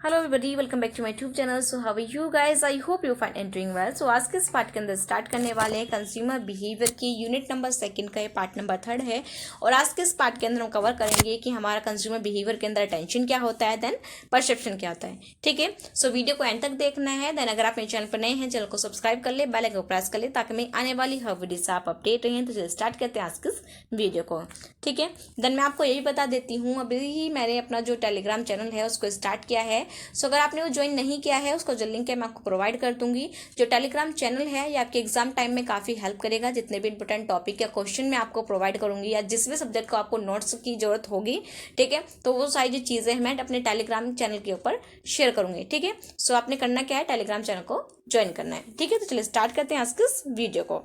Hello everybody, welcome back to my YouTube channel. So how are you guys? I hope you find and doing well. So आज के इस part के अंदर start करने वाले हैं कंज्यूमर बिहेवियर की यूनिट नंबर 2 का, ये पार्ट नंबर 3 है। और आज के इस पार्ट के अंदर हम कवर करेंगे कि हमारा कंज्यूमर बिहेवियर के अंदर अटेंशन क्या होता है, देन परसेप्शन क्या होता है। ठीक है, सो वीडियो को एंड तक देखना है। देन अगर आप मेरे चैनल पर नए हैं, चैनल को सब्सक्राइब कर ले, बेल आइकन को प्रेस कर ले, ताकि मैं आने वाली हर वीडियो से आप अपडेट रहें। तो चलिए स्टार्ट करते हैं आज के इस वीडियो को। ठीक है, देन मैं आपको ये भी बता देती हूँ, अभी ही मैंने अपना जो टेलीग्राम चैनल है उसको स्टार्ट किया है। सो अगर आपने ज्वाइन नहीं किया है, उसको जो लिंक है मैं आपको प्रोवाइड कर दूंगी। जो टेलीग्राम चैनल है ये आपके एग्जाम टाइम में काफी हेल्प करेगा। जितने भी इंपोर्टेंट टॉपिक या क्वेश्चन मैं आपको प्रोवाइड करूंगी, या जिस भी सब्जेक्ट को आपको नोट्स की जरूरत होगी, ठीक है, तो वो सारी जो चीजें मैं अपने टेलीग्राम चैनल के ऊपर शेयर करूंगी। ठीक है, सो आपने करना क्या है, टेलीग्राम चैनल को ज्वाइन करना है। ठीक है, तो चलिए स्टार्ट करते हैं आज के इस वीडियो को।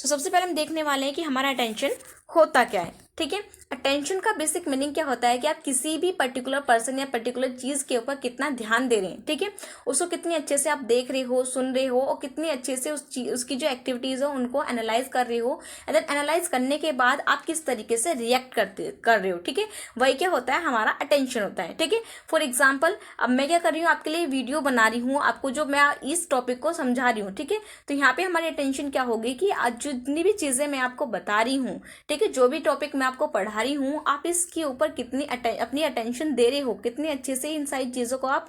तो सबसे पहले हम देखने वाले हैं कि हमारा अटेंशन होता क्या है। ठीक है, अटेंशन का बेसिक मीनिंग क्या होता है कि आप किसी भी पर्टिकुलर पर्सन या पर्टिकुलर चीज के ऊपर कितना ध्यान दे रहे हैं। ठीक है, उसको कितनी अच्छे से आप देख रहे हो, सुन रहे हो, और कितनी अच्छे से उसकी जो एक्टिविटीज हो उनको एनालाइज कर रहे हो। एंड देन एनालाइज करने के बाद आप किस तरीके से रिएक्ट कर रहे हो। ठीक है, वही क्या होता है, हमारा अटेंशन होता है। ठीक है, फॉर एग्जाम्पल अब मैं क्या कर रही हूँ, आपके लिए वीडियो बना रही हूँ, आपको जो मैं इस टॉपिक को समझा रही हूँ। ठीक है, तो यहाँ पे हमारी अटेंशन क्या होगी कि आज जितनी भी चीजें मैं आपको बता रही हूँ, ठीक है, जो भी टॉपिक मैं आपको पढ़ा रही हूँ, आप इसके ऊपर कितनी अपनी अटेंशन दे रहे हो, कितनी अच्छे से इन सारी चीजों को आप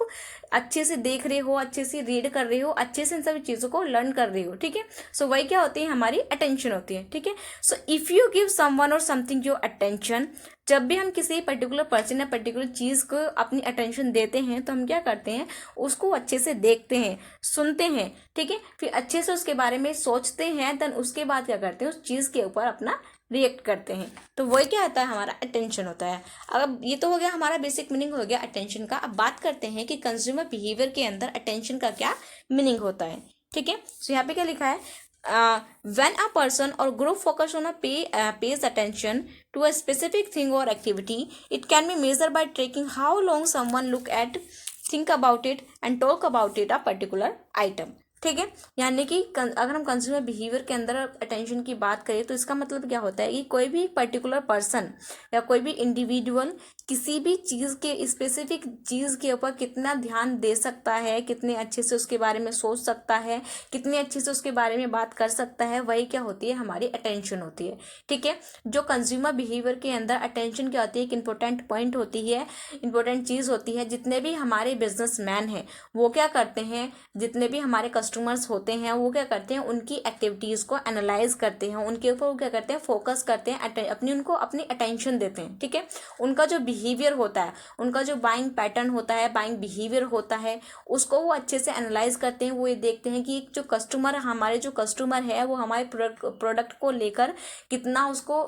अच्छे से देख रहे हो, अच्छे से रीड कर रहे हो, अच्छे से इन सभी चीजों को लर्न कर रहे हो। ठीक है, सो वही क्या होती है, हमारी अटेंशन होती है। ठीक है, so if you give someone और समथिंग योर अटेंशन, जब भी हम किसी पर्टिकुलर पर्सन या पर्टिकुलर चीज को अपनी अटेंशन देते हैं, तो हम क्या करते हैं, उसको अच्छे से देखते हैं, सुनते हैं। ठीक है, फिर अच्छे से उसके बारे में सोचते हैं, देन उसके बाद क्या करते हैं, उस चीज के ऊपर अपना रिएक्ट करते हैं। तो वही क्या होता है, हमारा अटेंशन होता है। अब ये तो हो गया, हमारा बेसिक मीनिंग हो गया अटेंशन का। अब बात करते हैं कि कंज्यूमर बिहेवियर के अंदर अटेंशन का क्या मीनिंग होता है। ठीक है, तो यहाँ पे क्या लिखा है, when a person or group focus on pays attention to a specific thing or activity, it can be measured by tracking how long someone look at, think about it and talk about it a particular item। ठीक है, यानी कि अगर हम consumer behaviour के अंदर attention की बात करें, तो इसका मतलब क्या होता है कि कोई भी पर्टिकुलर पर्सन या कोई भी इंडिविजुअल किसी भी चीज़ के, स्पेसिफिक चीज़ के ऊपर कितना ध्यान दे सकता है, कितने अच्छे से उसके बारे में सोच सकता है, कितने अच्छे से उसके बारे में बात कर सकता है, वही क्या होती है, हमारी अटेंशन होती है। ठीक है, जो कंज्यूमर बिहेवियर के अंदर अटेंशन क्या होती है, एक इंपॉर्टेंट पॉइंट होती है, इंपॉर्टेंट चीज़ होती है। जितने भी हमारे बिजनेसमैन हैं वो क्या करते हैं, जितने भी हमारे कस्टमर्स होते हैं वो क्या करते हैं, उनकी एक्टिविटीज़ को एनालाइज करते हैं, उनके ऊपर वो क्या करते हैं, फोकस करते हैं, उनको अपनी अटेंशन देते हैं। ठीक है, उनका जो बिहेवियर होता है, उनका जो बाइंग पैटर्न होता है, बाइंग बिहेवियर होता है, उसको वो अच्छे से एनालाइज करते हैं। वो ये देखते हैं कि जो कस्टमर, हमारे जो कस्टमर है वो हमारे प्रोडक्ट को लेकर कितना उसको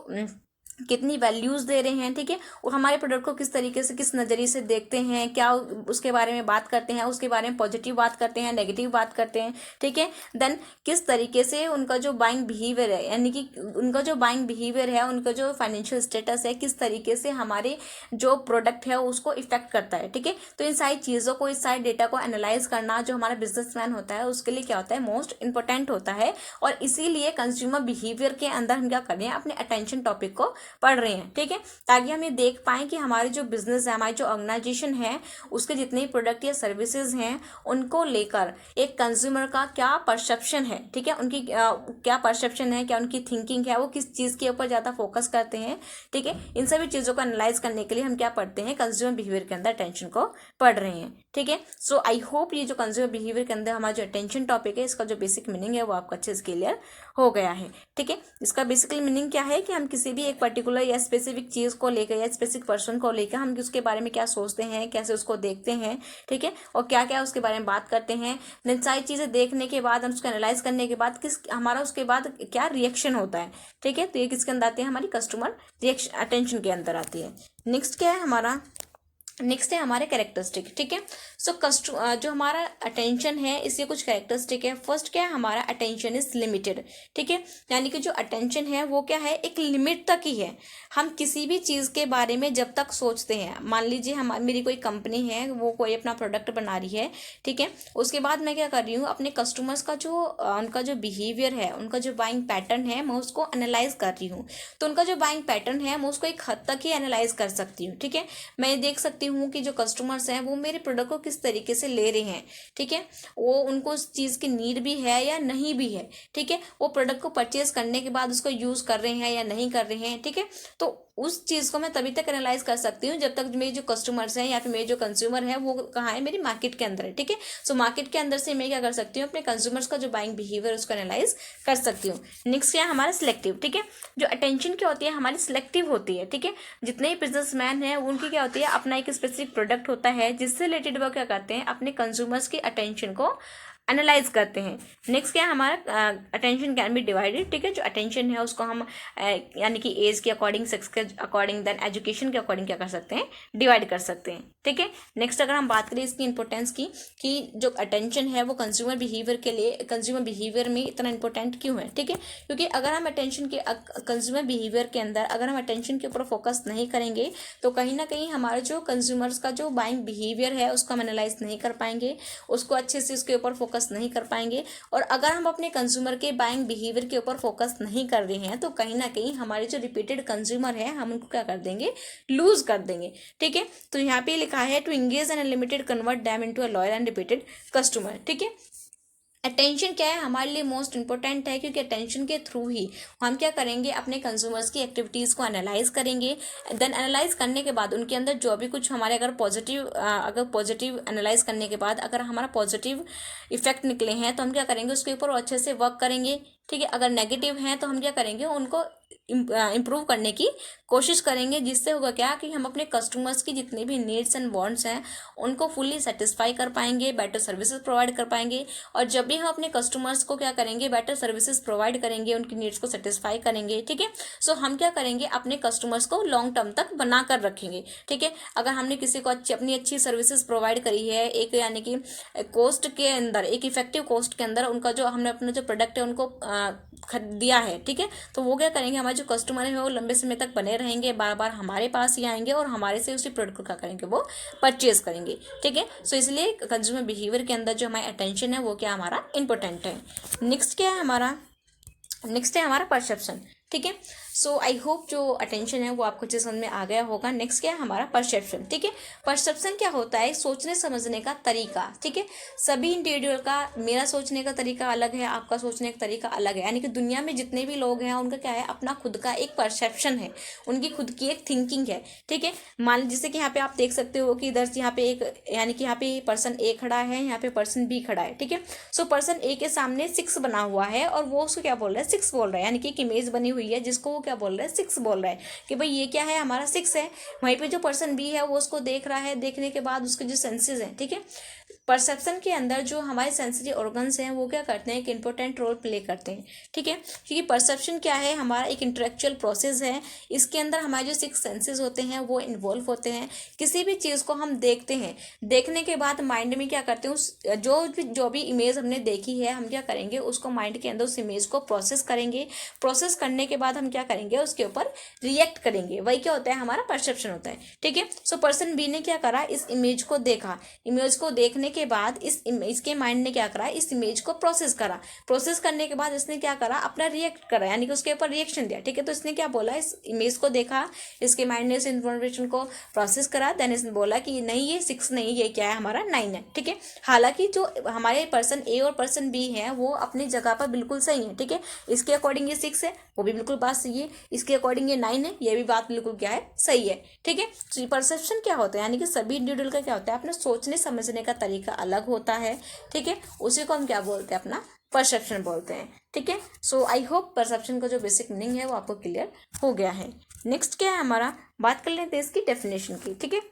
कितनी वैल्यूज दे रहे हैं। ठीक है, वो हमारे प्रोडक्ट को किस तरीके से, किस नज़रिए से देखते हैं, क्या उसके बारे में बात करते हैं, उसके बारे में पॉजिटिव बात करते हैं, नेगेटिव बात करते हैं। ठीक है, देन किस तरीके से उनका जो बाइंग बिहेवियर है, यानी कि उनका जो बाइंग बिहेवियर है, उनका जो फाइनेंशियल स्टेटस है, किस तरीके से हमारे जो प्रोडक्ट है उसको इफेक्ट करता है। ठीक है, तो इन सारी चीज़ों को, इस सारे डेटा को एनालाइज करना जो हमारा बिजनेसमैन होता है उसके लिए क्या होता है, मोस्ट इंपॉर्टेंट होता है। और इसीलिए कंज्यूमर बिहेवियर के अंदर हम क्या कर रहे हैं, अपने अटेंशन टॉपिक को पढ़ रहे हैं। ठीक है, ताकि हम ये देख पाएं कि हमारे जो बिजनेस है, हमारी जो ऑर्गेनाइजेशन है, उसके जितने प्रोडक्ट या सर्विसेज हैं उनको लेकर एक कंज्यूमर का क्या परसेप्शन है। ठीक है, उनकी क्या परसेप्शन है, क्या उनकी थिंकिंग है, वो किस चीज़ के ऊपर ज़्यादा फोकस करते हैं। ठीक है, इन सभी चीज़ों को एनालाइज करने के लिए हम क्या पढ़ते हैं, कंज्यूमर बिहेवियर के अंदर अटेंशन को पढ़ रहे हैं। ठीक है, सो आई होप ये जो कंज्यूमर बिहेवियर के अंदर हमारा जो अटेंशन टॉपिक है, इसका जो बेसिक मीनिंग है वो आपको अच्छे से क्लियर हो गया है। ठीक है, इसका बेसिकली मीनिंग क्या है कि हम किसी भी एक पर्टिकुलर या स्पेसिफिक चीज़ को लेकर या स्पेसिफिक पर्सन को लेकर हम उसके बारे में क्या सोचते हैं, कैसे उसको देखते हैं। ठीक है, और क्या क्या उसके बारे में बात करते हैं। देन सारी चीज़ें देखने के बाद, हम उसको एनालाइज करने के बाद हमारा उसके बाद क्या रिएक्शन होता है। ठीक है, तो ये किसके अंदर आती है, हमारी कस्टमर रिएक्शन अटेंशन के अंदर आती है। नेक्स्ट क्या है हमारा, नेक्स्ट है हमारे कैरेक्टरिस्टिक। ठीक है, सो जो हमारा अटेंशन है इसके कुछ कैरेक्टरिस्टिक है। फर्स्ट क्या है, हमारा अटेंशन इज लिमिटेड। ठीक है, यानी कि जो अटेंशन है वो क्या है, एक लिमिट तक ही है। हम किसी भी चीज़ के बारे में जब तक सोचते हैं, मान लीजिए मेरी कोई कंपनी है, वो कोई अपना प्रोडक्ट बना रही है। ठीक है, उसके बाद मैं क्या कर रही हूँ, अपने कस्टमर्स का जो उनका जो बिहेवियर है, उनका जो बाइंग पैटर्न है, मैं उसको एनालाइज कर रही हूँ। तो उनका जो बाइंग पैटर्न है मैं उसको एक हद तक ही एनालाइज कर सकती हूँ। ठीक है, मैं देख सकती हूँ कि जो कस्टमर्स हैं वो मेरे प्रोडक्ट को किस तरीके से ले रहे हैं, ठीक है, वो उनको उस चीज़ की नीड भी है या नहीं भी है, ठीक है, वो प्रोडक्ट को परचेज करने के बाद उसको यूज़ कर रहे हैं या नहीं कर रहे हैं, ठीक है। तो उस चीज़ को मैं तभी तक एनालाइज कर सकती हूँ जब तक मेरे जो कस्टमर्स हैं या फिर मेरे जो कंज्यूमर है वो कहाँ है, मेरी मार्केट के अंदर है, ठीक है। सो मार्केट के अंदर से मैं क्या कर सकती हूँ, अपने कंज्यूमर्स का जो बाइंग बिहेवियर उसको एनालाइज कर सकती हूँ। नेक्स्ट क्या है हमारा सिलेक्टिव, ठीक है। जो अटेंशन क्या होती है हमारी सिलेक्टिव होती है, ठीक है। जितने भी बिजनेसमैन हैं उनकी क्या होती है, अपना एक स्पेसिफिक प्रोडक्ट होता है जिससे रिलेटेड वो क्या करते हैं, अपने कंज्यूमर्स की अटेंशन को एनालाइज करते हैं। नेक्स्ट क्या है हमारा अटेंशन कैन बी डिवाइडेड, ठीक है। जो अटेंशन है उसको हम यानी कि एज के अकॉर्डिंग, सेक्स के अकॉर्डिंग, देन एजुकेशन के अकॉर्डिंग क्या कर सकते हैं, डिवाइड कर सकते हैं, ठीक है। नेक्स्ट अगर हम बात करें इसकी इंपॉर्टेंस की कि जो अटेंशन है वो कंज्यूमर बिहेवियर के लिए, कंज्यूमर बिहेवियर में इतना इंपॉर्टेंट क्यों है, ठीक है। क्योंकि अगर हम अटेंशन के कंज्यूमर बिहेवियर के अंदर अगर हम अटेंशन के ऊपर फोकस नहीं करेंगे तो कहीं ना कहीं हमारे जो कंज्यूमर्स का जो बाइंग बिहेवियर है उसको हम एनालाइज नहीं कर पाएंगे, उसको अच्छे से उसके ऊपर फोकस नहीं कर पाएंगे। और अगर हम अपने कंज्यूमर के बाइंग बिहेवियर के ऊपर फोकस नहीं कर रहे हैं तो कहीं ना कहीं हमारे जो रिपीटेड कंज्यूमर है हम उनको क्या कर देंगे, लूज कर देंगे, ठीक है। तो यहाँ पे लिखा है to engage and unlimited convert them into a loyal and repeated customer, ठीक है। अटेंशन क्या है हमारे लिए मोस्ट इंपॉर्टेंट है क्योंकि अटेंशन के थ्रू ही हम क्या करेंगे, अपने कंज्यूमर्स की एक्टिविटीज़ को एनालाइज करेंगे। देन एनालाइज करने के बाद उनके अंदर जो भी कुछ हमारे अगर पॉजिटिव एनालाइज करने के बाद अगर हमारा पॉजिटिव इफेक्ट निकले हैं तो हम क्या करेंगे, उसके ऊपर अच्छे से वर्क करेंगे, ठीक है। अगर नेगेटिव हैं तो हम क्या करेंगे, उनको इम्प्रूव करने की कोशिश करेंगे, जिससे होगा क्या कि हम अपने कस्टमर्स की जितनी भी नीड्स एंड वांट्स हैं उनको फुल्ली सेटिस्फाई कर पाएंगे, बेटर सर्विसेज प्रोवाइड कर पाएंगे। और जब भी हम अपने कस्टमर्स को क्या करेंगे, बेटर सर्विसेज प्रोवाइड करेंगे, उनकी नीड्स को सेटिस्फाई करेंगे, ठीक है। सो हम क्या करेंगे, अपने कस्टमर्स को लॉन्ग टर्म तक बना कर रखेंगे, ठीक है। अगर हमने किसी को अपनी अच्छी सर्विसेज प्रोवाइड करी है एक यानी कि कॉस्ट के अंदर, एक इफेक्टिव कॉस्ट के अंदर, उनका जो हमने अपना जो प्रोडक्ट है उनको दिया है, ठीक है, तो वो क्या करेंगे, हमारे जो कस्टमर है वो लंबे समय तक बने रहेंगे, बार बार हमारे पास ही आएंगे और हमारे से उसी प्रोडक्ट को क्या करेंगे, वो परचेज करेंगे, ठीक है। सो इसलिए कंज्यूमर बिहेवियर के अंदर जो हमारी अटेंशन है वो क्या हमारा इंपॉर्टेंट है। नेक्स्ट क्या है हमारा, नेक्स्ट है हमारा परसेप्शन, ठीक है। सो आई होप जो अटेंशन है वो आपको अच्छे समझ में आ गया होगा। नेक्स्ट क्या है हमारा परसेप्शन, ठीक है। परसेप्शन क्या होता है, सोचने समझने का तरीका, ठीक है। सभी इंडिविजुअल का, मेरा सोचने का तरीका अलग है, आपका सोचने का तरीका अलग है, यानी कि दुनिया में जितने भी लोग हैं उनका क्या है, अपना खुद का एक परसेप्शन है, उनकी खुद की एक थिंकिंग है, ठीक है। मान जैसे कि यहाँ पे आप देख सकते हो कि इधर यहाँ पे एक यानी कि यहाँ पे पर्सन ए खड़ा है, यहाँ पे पर्सन बी खड़ा है, ठीक है। सो पर्सन ए के सामने 6 बना हुआ है और वो उसको क्या बोल रहा है, 6 बोल रहा है, यानी कि एक इमेज बनी हुई है जिसको वो क्या बोल रहा है, 6 बोल रहा है कि भाई ये क्या है, हमारा 6 है। वहीं पे जो पर्सन बी है वो उसको देख रहा है, देखने के बाद उसके जो सेंसेस हैं, ठीक है, परसेप्शन के अंदर जो हमारे सेंसरी ऑर्गन्स हैं वो क्या करते हैं, एक इंपॉर्टेंट रोल प्ले करते हैं, ठीक है। क्योंकि परसेप्शन क्या है, हमारा एक इंटेलेक्चुअल प्रोसेस है, इसके अंदर हमारे जो 6 सेंसेस होते हैं वो इन्वॉल्व होते हैं। किसी भी चीज़ को हम देखते हैं, देखने के बाद माइंड में क्या करते हैं, उस जो भी इमेज हमने देखी है हम क्या करेंगे, उसको माइंड के अंदर उस इमेज को प्रोसेस करेंगे, प्रोसेस करने के बाद हम क्या करेंगे, उसके ऊपर रिएक्ट करेंगे, वही क्या होता है, हमारा परसेप्शन होता है, ठीक है। सो पर्सन बी ने क्या करा, इस इमेज को देखा, इमेज को देखने के बाद इसके माइंड ने क्या करा, इस इमेज को प्रोसेस करा, प्रोसेस करने के बाद इसने क्या करा, अपना रिएक्ट करा, यानी कि उसके ऊपर रिएक्शन दिया, ठीक है। तो इसने क्या बोला, इस इमेज को देखा, इसके माइंड ने इस इन्फॉर्मेशन को प्रोसेस करा, देन इसने बोला कि नहीं ये 6 नहीं, ये क्या है, हमारा 9 है, ठीक है। हालांकि जो हमारे पर्सन ए और पर्सन बी हैं वो अपनी जगह पर बिल्कुल सही है, ठीक है। इसके अकॉर्डिंग ये 6 है, वो भी बिल्कुल बात सही है, इसके अकॉर्डिंग ये 9 है, ये भी बात बिल्कुल क्या है, सही है, ठीक है। तो परसेप्शन क्या होता है, यानी कि सभी इंडिविजुअल का क्या होता है, अपने सोचने समझने का तरीका अलग होता है, ठीक है। उसी को हम क्या बोलते हैं, अपना परसेप्शन बोलते हैं, ठीक है। सो आई होप परसेप्शन का जो बेसिक मीनिंग है वो आपको क्लियर हो गया है। नेक्स्ट क्या है हमारा, बात कर लेते हैं इसकी डेफिनेशन की, ठीक है।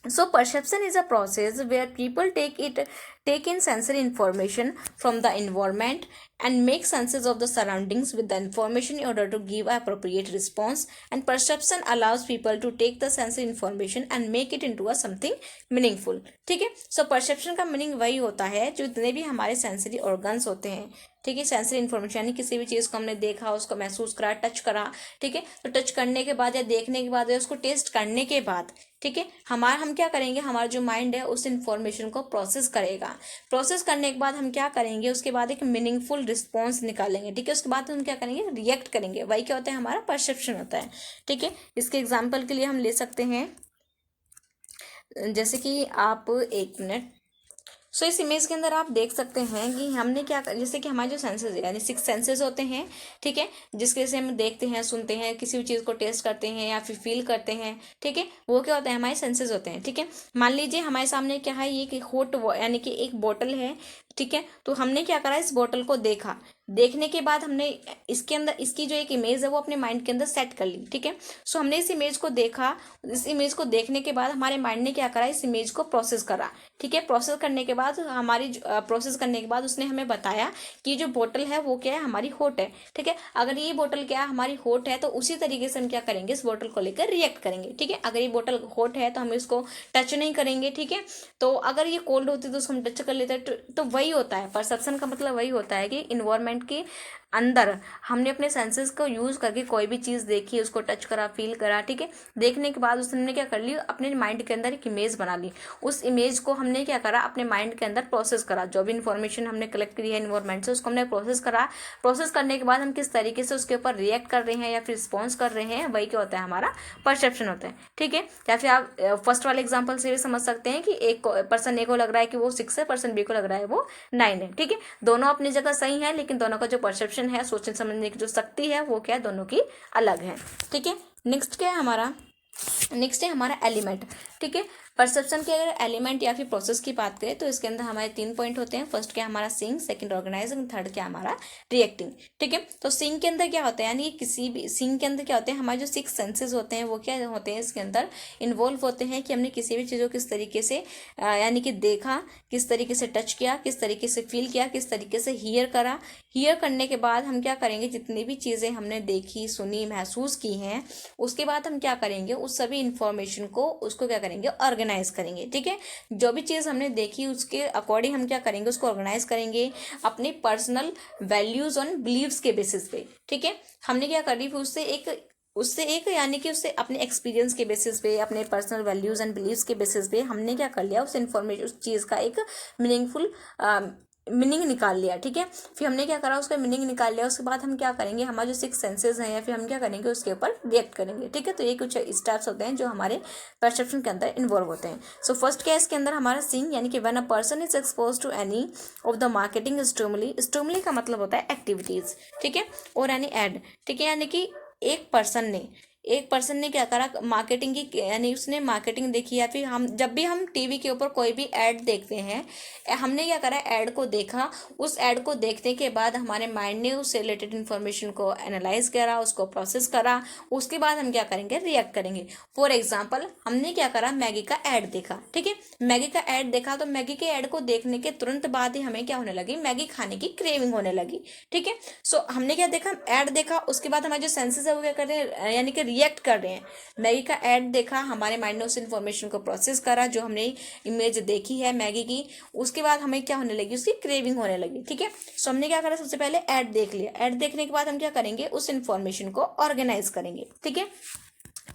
So perception is a process where people take in sensory information from the environment and make senses of the surroundings with the information in order to give an appropriate response. And perception allows people to take the sensory information and make it into a something meaningful. ठीक है। So perception का meaning वही होता है जो जितने भी हमारे सेंसरी ऑर्गन्स होते हैं, ठीक है, सेंसरी इन्फॉर्मेशन यानी किसी भी चीज़ को हमने देखा, उसको महसूस करा, टच करा, ठीक है। तो टच करने के बाद या देखने के बाद या उसको टेस्ट करने के बाद, ठीक है, हम क्या करेंगे, हमारा जो माइंड है उस इन्फॉर्मेशन को प्रोसेस करेगा, प्रोसेस करने के बाद हम क्या करेंगे, उसके बाद एक मीनिंगफुल रिस्पॉन्स निकालेंगे, ठीक है। उसके बाद हम क्या करेंगे, रिएक्ट करेंगे, वही क्या होता है, हमारा परसेप्शन होता है, ठीक है। इसके एग्जाम्पल के लिए हम ले सकते हैं जैसे कि आप एक मिनट। सो इस इमेज के अंदर आप देख सकते हैं कि हमने क्या जैसे कि हमारे जो सेंसेस है यानी 6 सेंसेस होते हैं, ठीक है, जिसके से हम देखते हैं, सुनते हैं, किसी भी चीज़ को टेस्ट करते हैं या फिर फील करते हैं, ठीक है, वो क्या होता है, हमारे सेंसेस होते हैं, ठीक है। मान लीजिए हमारे सामने क्या है, ये कि यानी कि एक बोतल है, ठीक है, तो हमने क्या करा, इस बोतल को देखा, देखने के बाद हमने इसके अंदर इसकी जो एक इमेज है वो अपने माइंड के अंदर सेट कर ली, ठीक है। सो हमने इस इमेज को देखा, इस इमेज को देखने के बाद हमारे माइंड ने क्या करा, इस इमेज को प्रोसेस करा, ठीक है। प्रोसेस करने के बाद प्रोसेस करने के बाद उसने हमें बताया कि जो बोतल है वो क्या है, हमारी हॉट है, ठीक है। अगर ये बोतल क्या है, हमारी हॉट है, तो उसी तरीके से हम क्या करेंगे, इस बोतल को लेकर रिएक्ट करेंगे, ठीक है। अगर ये बोतल हॉट है तो हम इसको टच नहीं करेंगे, ठीक है। तो अगर ये कोल्ड होती है तो उसको हम टच कर लेते हैं, तो वही होता है परसेप्शन का मतलब, वही होता है कि इन्वायरमेंट के अंदर हमने अपने सेंसेस को यूज करके कोई भी चीज़ देखी, उसको टच करा, फील करा, ठीक है। देखने के बाद उसने क्या कर ली, अपने माइंड के अंदर एक इमेज बना ली, उस इमेज को हमने क्या करा, अपने माइंड के अंदर प्रोसेस करा, जो भी इन्फॉर्मेशन हमने कलेक्ट करी है इन्वायरमेंट से उसको हमने प्रोसेस करा। प्रोसेस करने के बाद हम किस तरीके से उसके ऊपर रिएक्ट कर रहे हैं या फिर रिस्पॉन्स कर रहे हैं, वही क्या होता है, हमारा परसेप्शन होता है, ठीक है। या फिर आप फर्स्ट वाले एग्जाम्पल से भी समझ सकते हैं कि एक पर्सन ए को लग रहा है कि वो 6 है, पर्सन बी को लग रहा है वो 9 है, ठीक है। दोनों अपनी जगह सही है, लेकिन दोनों का जो परसेप्शन है, सोचने समझने की जो शक्ति है, वो क्या है, दोनों की अलग है, ठीक है। नेक्स्ट क्या है हमारा, नेक्स्ट है हमारा एलिमेंट, ठीक है। परसेप्शन के अगर एलिमेंट या फिर प्रोसेस की बात करें तो इसके अंदर हमारे 3 पॉइंट होते हैं। फर्स्ट क्या हमारा सीइंग, सेकंड ऑर्गेनाइजिंग, थर्ड क्या हमारा रिएक्टिंग, ठीक है। तो सीइंग के अंदर क्या होता है, यानी किसी भी सीइंग के अंदर क्या होते हैं, हमारे जो 6 सेंसेस होते हैं वो क्या होते हैं, इसके अंदर इन्वॉल्व होते हैं कि हमने किसी भी चीज़ को किस तरीके से यानी कि देखा, किस तरीके से टच किया, किस तरीके से फील किया, किस तरीके से हियर करा। हियर करने के बाद हम क्या करेंगे, जितनी भी चीज़ें हमने देखी, सुनी, महसूस की हैं, उसके बाद हम क्या करेंगे, उस सभी इंफॉर्मेशन को उसको क्या करेंगे, ऑर्गेनाइज करेंगे, ठीक है। जो भी चीज़ हमने देखी उसके अकॉर्डिंग हम क्या करेंगे, उसको ऑर्गेनाइज करेंगे अपने पर्सनल वैल्यूज ऑन बिलीव्स के बेसिस पे, ठीक है। हमने क्या करी, फिर उससे एक यानी कि उससे अपने एक्सपीरियंस के बेसिस पे, अपने पर्सनल वैल्यूज एंड बिलीव्स के बेसिस पे हमने क्या कर लिया, उस इन्फॉर्मेशन, उस चीज़ का एक मीनिंगफुल मीनिंग निकाल लिया, ठीक है। फिर हमने क्या करा, उसका मीनिंग निकाल लिया, उसके बाद हम क्या करेंगे, हमारे जो 6 सेंसेस हैं या फिर हम क्या करेंगे, उसके ऊपर रिएक्ट करेंगे, ठीक है। तो ये कुछ स्टेप्स होते हैं जो हमारे परसेप्शन के अंदर इन्वॉल्व होते हैं। सो फर्स्ट क्या है इसके अंदर हमारा सीइंग, यानी कि when a person is expose to any of the marketing stimuli, stimuli का मतलब होता है एक्टिविटीज, ठीक है, और यानी एड, ठीक है। यानी कि एक पर्सन ने क्या करा, मार्केटिंग की, यानी उसने मार्केटिंग देखी, या फिर हम जब भी हम टीवी के ऊपर कोई भी ऐड देखते हैं, हमने क्या करा, ऐड को देखा, उस ऐड को देखने के बाद हमारे माइंड ने उससे रिलेटेड इन्फॉर्मेशन को एनालाइज करा, उसको प्रोसेस करा, उसके बाद हम क्या करेंगे, रिएक्ट करेंगे। फॉर एग्जाम्पल हमने क्या करा, मैगी का ऐड देखा, ठीक है, मैगी का ऐड देखा, तो मैगी के ऐड को देखने के तुरंत बाद ही हमें क्या होने लगी, मैगी खाने की क्रेविंग होने लगी, ठीक है। सो हमने क्या देखा, ऐड देखा, उसके बाद हमारे जो सेंसेस है वो क्या कर रहे हैं, यानी कि रिएक्ट कर रहे हैं। मैगी का ऐड देखा, हमारे माइंड ने उस इन्फॉर्मेशन को प्रोसेस करा, जो हमने इमेज देखी है मैगी की, उसके बाद हमें क्या होने लगी, उसकी क्रेविंग होने लगी, ठीक है। सो हमने क्या करा, सबसे पहले ऐड देख लिया, ऐड देखने के बाद हम क्या करेंगे, उस इन्फॉर्मेशन को ऑर्गेनाइज करेंगे, ठीक है।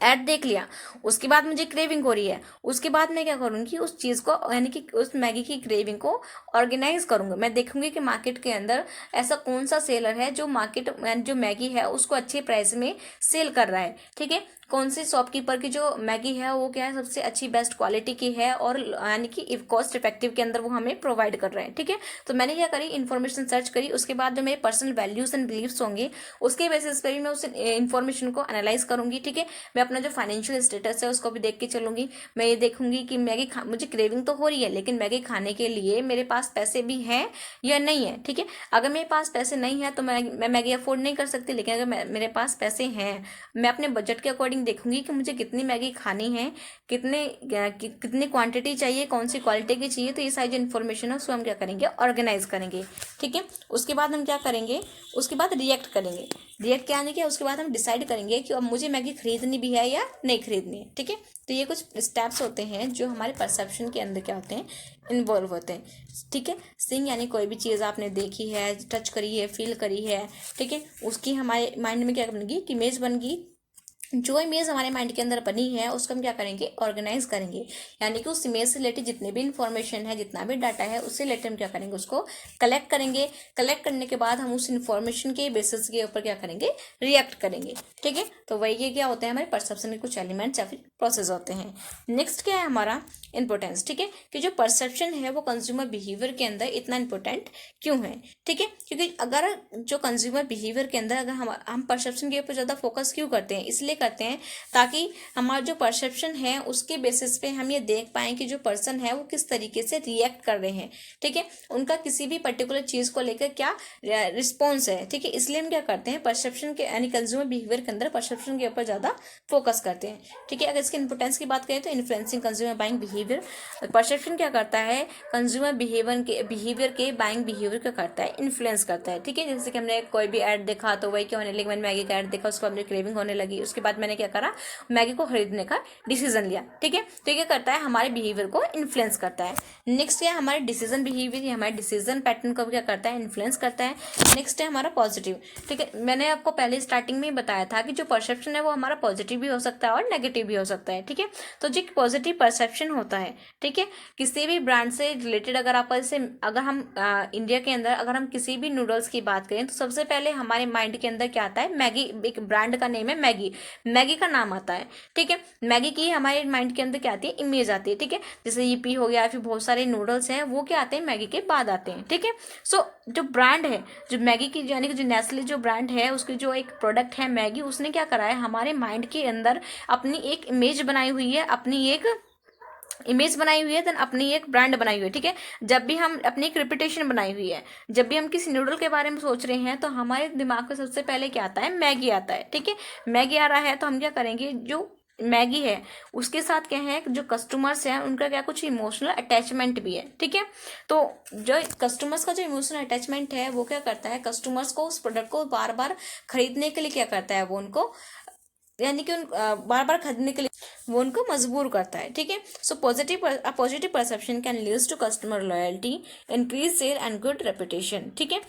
ऐड देख लिया, उसके बाद मुझे क्रेविंग हो रही है, उसके बाद मैं क्या करूँगी, उस चीज़ को यानी कि उस मैगी की क्रेविंग को ऑर्गेनाइज करूँगा। मैं देखूंगी कि मार्केट के अंदर ऐसा कौन सा सेलर है जो जो मैगी है उसको अच्छे प्राइस में सेल कर रहा है, ठीक है। कौन से शॉपकीपर की जो मैगी है वो क्या है, सबसे अच्छी बेस्ट क्वालिटी की है, और यानी कि कॉस्ट इफेक्टिव के अंदर वो हमें प्रोवाइड कर रहे हैं, ठीक है। तो मैंने क्या करी, इन्फॉर्मेशन सर्च करी, उसके बाद जो मेरे पर्सनल वैल्यूज एंड बिलीव्स होंगे उसके बेसिस पे भी मैं उस इन्फॉर्मेशन को एनालाइज करूंगी, ठीक है। मैं अपना जो फाइनेंशियल स्टेटस है उसको भी देख के चलूंगी। मैं ये देखूंगी कि मुझे क्रेविंग तो हो रही है, लेकिन मैगी खाने के लिए मेरे पास पैसे भी हैं या नहीं है, ठीक है। अगर मेरे पास पैसे नहीं है तो मैं मैगी अफोर्ड नहीं कर सकती, लेकिन अगर मेरे पास पैसे हैं, मैं अपने बजट के अकॉर्डिंग देखूंगी कि मुझे कितनी मैगी खानी है, कितनी क्वांटिटी चाहिए, कौन सी क्वालिटी की चाहिए। तो ये सारी जो इन्फॉर्मेशन है उसको हम क्या करेंगे, ऑर्गेनाइज करेंगे, ठीक है। उसके बाद हम क्या करेंगे, उसके बाद रिएक्ट करेंगे। रिएक्ट क्या आने के उसके बाद हम डिसाइड करेंगे कि अब मुझे मैगी खरीदनी भी है या नहीं खरीदनी है, ठीक है। तो ये कुछ स्टेप्स होते हैं जो हमारे परसेप्शन के अंदर क्या होते हैं, इन्वॉल्व होते हैं, ठीक है। सीइंग यानी कोई भी चीज़ आपने देखी है, टच करी है, फील करी है, ठीक है, उसकी हमारे माइंड में क्या बनेगी, एक इमेज बन गई, जो इमेज हमारे माइंड के अंदर बनी है उसको हम क्या करेंगे, ऑर्गेनाइज करेंगे, यानी कि उस इमेज से रिलेटेड जितने भी इंफॉर्मेशन है, जितना भी डाटा है, उससे रिलेटेड हम क्या करेंगे, उसको कलेक्ट करेंगे। कलेक्ट करने के बाद हम उस इंफॉर्मेशन के बेसिस के ऊपर क्या करेंगे, रिएक्ट करेंगे। ठीक है, तो वही ये क्या होते हैं, हमारे परसेप्शन के कुछ एलिमेंट्स या फिर प्रोसेस होते हैं। नेक्स्ट क्या है हमारा, इंपॉर्टेंस। ठीक है, कि जो परसेप्शन है वो कंज्यूमर बिहेवियर के अंदर इतना इंपॉर्टेंट क्यों है। ठीक है, क्योंकि अगर जो कंज्यूमर बिहेवियर के अंदर अगर हम परसेप्शन के ऊपर ज़्यादा फोकस क्यों करते हैं, इसलिए करते हैं ताकि हमारा जो परसेप्शन है उसके बेसिस पे हम ये देख पाएँ कि जो पर्सन है वो किस तरीके से रिएक्ट कर रहे हैं। ठीक है, उनका किसी भी पर्टिकुलर चीज़ को लेकर क्या रिस्पॉन्स है। ठीक है, इसलिए हम क्या करते हैं, परसेप्शन के यानी कंज्यूमर बिहेवियर के अंदर परसेप्शन के ऊपर ज़्यादा फोकस करते हैं। ठीक है, अगर इसकी इंपोर्टेंस की बात करें तो influencing consumer buying behaviour, perception क्या करता है, कंज्यूमर बिहेवियर के बाइंग बिहेवियर क्या करता है, इन्फ्लुएंस करता है। ठीक है, जैसे कि हमने कोई भी ऐड देखा तो वही क्या होने लगी, मैंने मैगी का ऐड देखा, उसके बाद मुझे क्रेविंग होने लगी, उसके बाद मैंने क्या करा, मैगी को खरीदने का डिसीजन लिया। ठीक है, तो ये क्या करता है, हमारे बिहेवियर को इन्फ्लुएंस करता है। नेक्स्ट है हमारे डिसीजन बिहेवियर, ये हमारे डिसीजन पैटर्न को क्या करता है, इन्फ्लुएंस करता है। नेक्स्ट है हमारा पॉजिटिव। ठीक है, मैंने आपको पहले स्टार्टिंग में ही बताया था कि जो परसेप्शन है वो हमारा पॉजिटिव भी हो सकता है और नेगेटिव भी हो सकता है। ठीक है, तो जो पॉजिटिव परसेप्शन होता है, ठीक है, किसी भी ब्रांड से रिलेटेड अगर आप जैसे अगर हम इंडिया के अंदर अगर हम किसी भी नूडल्स की बात करें तो सबसे पहले हमारे माइंड के अंदर क्या आता है, मैगी, एक ब्रांड का नेम है मैगी, मैगी का नाम आता है। ठीक है, मैगी की हमारे माइंड के अंदर क्या आती है, इमेज आती है। ठीक है, जैसे यीपी हो गया, फिर बहुत सारे नूडल्स हैं वो क्या आते हैं, मैगी के बाद आते हैं। ठीक है, सो जो ब्रांड है, जो मैगी की यानी कि जो नेस्ले जो ब्रांड है उसकी जो एक प्रोडक्ट है मैगी, उसने क्या करा है, हमारे माइंड के अंदर अपनी एक इमेज बनाई हुई है, अपनी एक इमेज बनाई हुई है, देन अपनी एक ब्रांड बनाई हुई है। ठीक है, जब भी हम अपनी एक रेपुटेशन बनाई हुई है, जब भी हम किसी नूडल के बारे में सोच रहे हैं तो हमारे दिमाग में सबसे पहले क्या आता है, मैगी आता है। ठीक है, मैगी आ रहा है तो हम क्या करेंगे, जो मैगी है उसके साथ क्या है, जो कस्टमर्स हैं उनका क्या कुछ इमोशनल अटैचमेंट भी है। ठीक है, तो जो कस्टमर्स का जो इमोशनल अटैचमेंट है वो क्या करता है, कस्टमर्स को उस प्रोडक्ट को बार बार खरीदने के लिए क्या करता है, वो उनको यानी कि बार बार खरीदने के लिए वो उनको मजबूर करता है। ठीक है, so positive perception can lead to customer loyalty, increase sale and good reputation. ठीक है,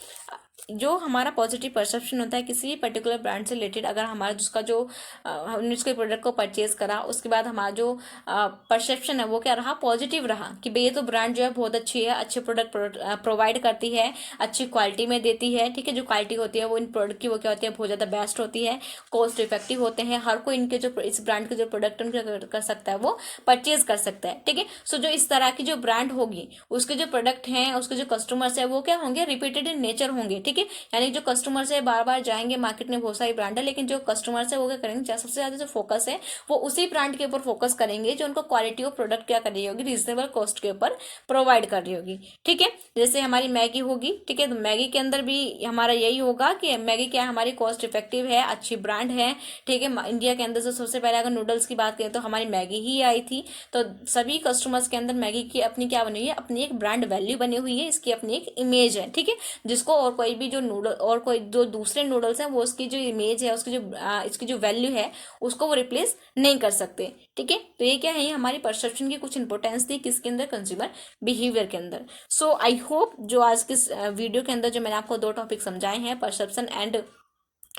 जो हमारा पॉजिटिव परसेप्शन होता है किसी भी पर्टिकुलर ब्रांड से रिलेटेड, अगर हमारा जिसका जो हमने उसके प्रोडक्ट को परचेज करा, उसके बाद हमारा जो परसेप्शन है वो क्या रहा, पॉजिटिव रहा कि भाई ये तो ब्रांड जो है बहुत अच्छी है, अच्छे प्रोडक्ट प्रोवाइड करती है, अच्छी क्वालिटी में देती है। ठीक है, जो क्वालिटी होती है वो इन प्रोडक्ट की वो क्या होती है, बहुत ज़्यादा बेस्ट होती है, कॉस्ट इफेक्टिव होते हैं, हर कोई इनके जो इस ब्रांड के जो प्रोडक्ट कर सकता है वो परचेज कर सकता है। ठीक है, सो जो इस तरह की जो ब्रांड होगी उसके जो प्रोडक्ट हैं, उसके जो कस्टमर्स है वो क्या होंगे, रिपीटेड इन नेचर होंगे। ठीक है, यानी जो कस्टमर्स है बार बार जाएंगे, मार्केट में बहुत सारी ब्रांड है, लेकिन जो कस्टमर्स है वो क्या करेंगे, सबसे ज्यादा जो फोकस है वो उसी ब्रांड के ऊपर फोकस करेंगे जो उनको क्वालिटी ऑफ प्रोडक्ट क्या कर रही होगी, रीजनेबल कॉस्ट के ऊपर प्रोवाइड कर रही होगी। ठीक है, जैसे हमारी मैगी होगी, ठीक है, तो मैगी के अंदर भी हमारा यही होगा कि मैगी क्या हमारी कॉस्ट इफेक्टिव है, अच्छी ब्रांड है। ठीक है, इंडिया के अंदर से सबसे पहले अगर नूडल्स की बात करें तो हमारी मैगी ही आई थी, तो सभी कस्टमर्स के अंदर मैगी की अपनी क्या बनी हुई है, अपनी एक ब्रांड वैल्यू बनी हुई है, इसकी अपनी एक इमेज है। ठीक है, जिसको और कोई भी जो नूडल और कोई जो दूसरे नूडल्स हैं वो उसकी जो इमेज है, उसकी जो इसकी जो वैल्यू है उसको वो रिप्लेस नहीं कर सकते। ठीक है, तो ये क्या है, हमारी परसेप्शन की कुछ इंपॉर्टेंस थी किसके अंदर, कंज्यूमर बिहेवियर के अंदर। सो आई होप जो आज के वीडियो के अंदर जो मैंने आपको 2 टॉपिक समझाए हैं, परसेप्शन एंड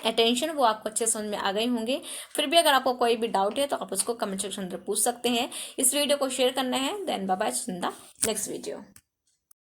अटेंशन, वो आपको अच्छे समझ में आ गए होंगे। फिर भी अगर आपको कोई भी डाउट है तो आप उसको कमेंट सेक्शन में पूछ सकते हैं। इस वीडियो को शेयर करना है, then bye bye, next video.